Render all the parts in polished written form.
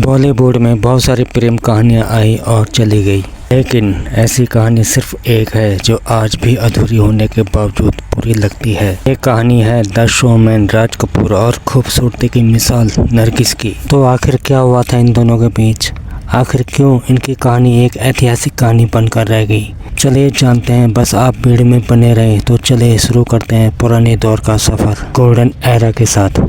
बॉलीवुड में बहुत सारी प्रेम कहानियाँ आई और चली गई, लेकिन ऐसी कहानी सिर्फ एक है जो आज भी अधूरी होने के बावजूद पूरी लगती है। ये कहानी है द शोमैन राज कपूर और खूबसूरती की मिसाल नरगिस की। तो आखिर क्या हुआ था इन दोनों के बीच? आखिर क्यों इनकी कहानी एक ऐतिहासिक कहानी बनकर रह गई? चलिए जानते हैं। बस आप भीड़ में बने रहें। तो चलिए शुरू करते हैं पुराने दौर का सफ़र गोल्डन एरा के साथ।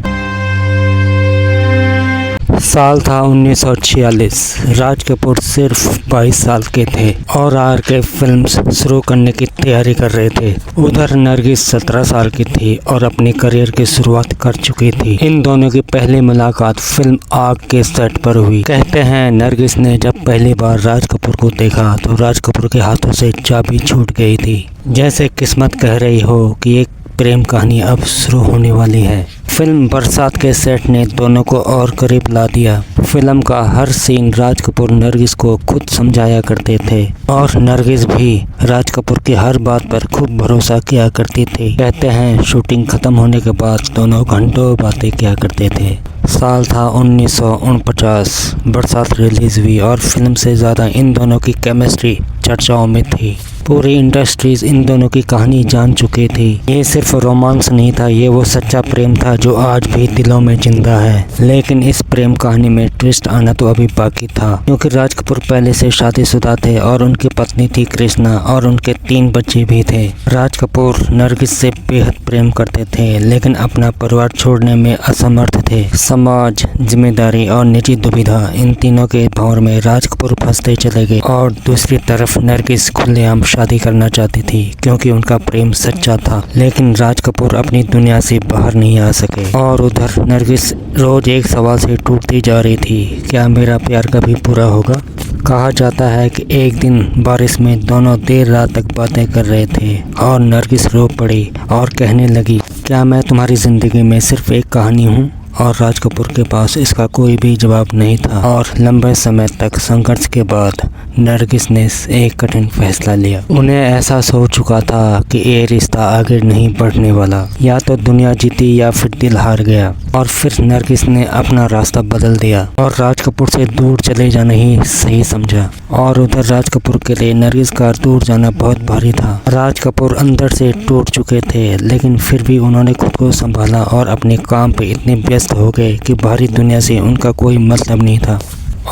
साल था 1946। राज कपूर सिर्फ 22 साल के थे और आर के फिल्म्स शुरू करने की तैयारी कर रहे थे। उधर नरगिस 17 साल की थी और अपनी करियर की शुरुआत कर चुकी थी। इन दोनों की पहली मुलाकात फिल्म आग के सेट पर हुई। कहते हैं नरगिस ने जब पहली बार राज कपूर को देखा तो राज कपूर के हाथों से चाबी छूट गई थी, जैसे किस्मत कह रही हो कि एक प्रेम कहानी अब शुरू होने वाली है। फिल्म बरसात के सेट ने दोनों को और करीब ला दिया। फिल्म का हर सीन राज कपूर नरगिस को खुद समझाया करते थे और नरगिस भी राज कपूर की हर बात पर खूब भरोसा किया करती थी। कहते हैं शूटिंग खत्म होने के बाद दोनों घंटों बातें किया करते थे। साल था 1949। बरसात रिलीज हुई और फिल्म से ज़्यादा इन दोनों की केमिस्ट्री चर्चाओं में थी। पूरी इंडस्ट्रीज इन दोनों की कहानी जान चुकी थी। ये सिर्फ रोमांस नहीं था, ये वो सच्चा प्रेम था जो आज भी दिलों में जिंदा है। लेकिन इस प्रेम कहानी में ट्विस्ट आना तो अभी बाकी था, क्योंकि राज कपूर पहले से शादीशुदा थे और उनकी पत्नी थी कृष्णा और उनके 3 बच्चे भी थे। राज कपूर नरगिस से बेहद प्रेम करते थे, लेकिन अपना परिवार छोड़ने में असमर्थ थे। समाज, जिम्मेदारी और निजी दुविधा, इन तीनों के भंवर में राज कपूर फंसते चले गए। और दूसरी तरफ नरगिस खुलेआम शादी करना चाहती थी, क्योंकि उनका प्रेम सच्चा था। लेकिन राज कपूर अपनी दुनिया से बाहर नहीं आ सके। और उधर नरगिस रोज एक सवाल से टूटती जा रही थी, क्या मेरा प्यार कभी पूरा होगा? कहा जाता है कि एक दिन बारिश में दोनों देर रात तक बातें कर रहे थे और नरगिस रो पड़ी और कहने लगी, क्या मैं तुम्हारी जिंदगी में सिर्फ एक कहानी हूँ? और राज कपूर के पास इसका कोई भी जवाब नहीं था। और लंबे समय तक संघर्ष के बाद नरगिस ने एक कठिन फैसला लिया। उन्हें एहसास हो चुका था कि ये रिश्ता आगे नहीं बढ़ने वाला, या तो दुनिया जीती या फिर दिल हार गया। और फिर नरगिस ने अपना रास्ता बदल दिया और राज कपूर से दूर चले जाना ही सही समझा। और उधर राज कपूर के लिए नरगिस का दूर जाना बहुत भारी था। राज कपूर अंदर से टूट चुके थे, लेकिन फिर भी उन्होंने खुद को संभाला और अपने काम पे इतने व्यस्त हो गए कि बाहरी दुनिया से उनका कोई मतलब नहीं था।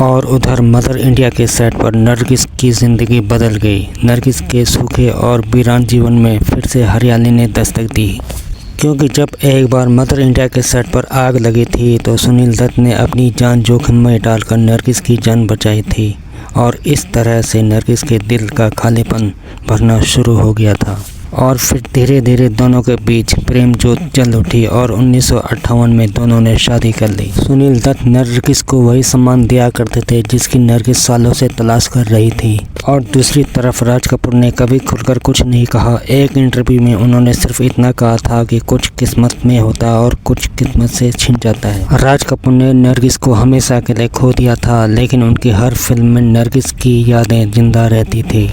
और उधर मदर इंडिया के सेट पर नरगिस की ज़िंदगी बदल गई। नरगिस के सूखे और वीरान जीवन में फिर से हरियाली ने दस्तक दी, क्योंकि जब एक बार मदर इंडिया के सेट पर आग लगी थी तो सुनील दत्त ने अपनी जान जोखिम में डालकर नरगिस की जान बचाई थी। और इस तरह से नरगिस के दिल का खालीपन भरना शुरू हो गया था। और फिर धीरे धीरे दोनों के बीच प्रेम ज्योत जल उठी और 1958 में दोनों ने शादी कर ली। सुनील दत्त नरगिस को वही सम्मान दिया करते थे जिसकी नरगिस सालों से तलाश कर रही थी। और दूसरी तरफ राज कपूर ने कभी खुलकर कुछ नहीं कहा। एक इंटरव्यू में उन्होंने सिर्फ इतना कहा था कि कुछ किस्मत में होता है और कुछ किस्मत से छिन जाता है। राज कपूर ने नरगिस को हमेशा के लिए खो दिया था, लेकिन उनकी हर फिल्म में नरगिस की यादें जिंदा रहती थी।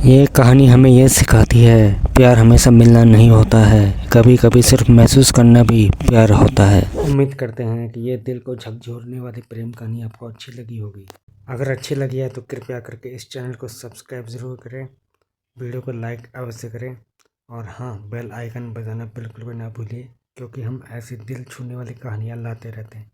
ये कहानी हमें यह सिखाती है, प्यार हमेशा मिलना नहीं होता है, कभी कभी सिर्फ महसूस करना भी प्यार होता है। उम्मीद करते हैं कि ये दिल को झकझोरने वाली प्रेम कहानी आपको अच्छी लगी होगी। अगर अच्छी लगी है तो कृपया करके इस चैनल को सब्सक्राइब ज़रूर करें, वीडियो को लाइक अवश्य करें और हाँ, बेल आइकन बजाना बिल्कुल भी ना भूलिए, क्योंकि हम ऐसी दिल छूने वाली कहानियाँ लाते रहते हैं।